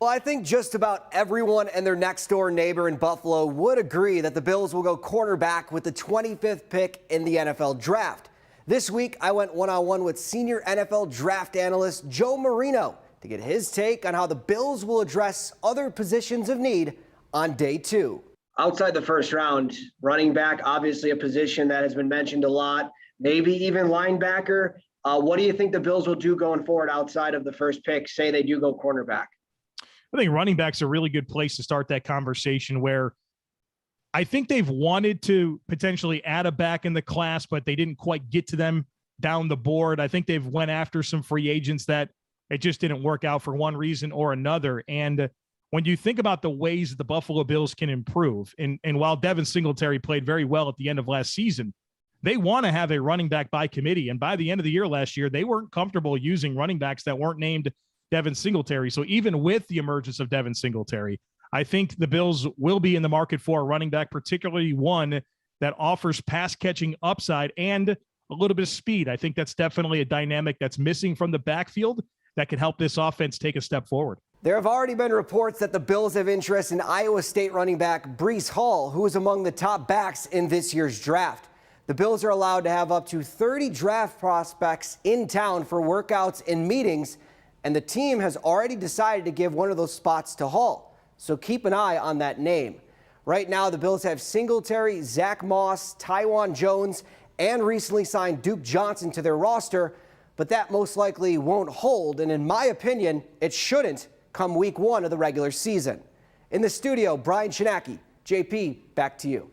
Well, I think just about everyone and their next door neighbor in Buffalo would agree that the Bills will go cornerback with the 25th pick in the NFL draft. This week, I went one-on-one with senior NFL draft analyst Joe Marino to get his take on how the Bills will address other positions of need on day 2. Outside the first round, running back, obviously a position that has been mentioned a lot, maybe even linebacker. What do you think the Bills will do going forward outside of the first pick? Say they do go cornerback. I think running back's a really good place to start that conversation, where I think they've wanted to potentially add a back in the class, but they didn't quite get to them down the board. I think they've went after some free agents that it just didn't work out for one reason or another. And when you think about the ways that the Buffalo Bills can improve, and while Devin Singletary played very well at the end of last season, they want to have a running back by committee. And by the end of the year last year, they weren't comfortable using running backs that weren't named Devin Singletary. So even with the emergence of Devin Singletary, I think the Bills will be in the market for a running back, particularly one that offers pass catching upside and a little bit of speed. I think that's definitely a dynamic that's missing from the backfield that can help this offense take a step forward. There have already been reports that the Bills have interest in Iowa State running back Breece Hall, who is among the top backs in this year's draft. The Bills are allowed to have up to 30 draft prospects in town for workouts and meetings, and the team has already decided to give one of those spots to Hall. So keep an eye on that name. Right now, the Bills have Singletary, Zack Moss, Taiwan Jones, and recently signed Duke Johnson to their roster, but that most likely won't hold, and in my opinion, it shouldn't come week 1 of the regular season. In the studio, Chojnacki. JP, back to you.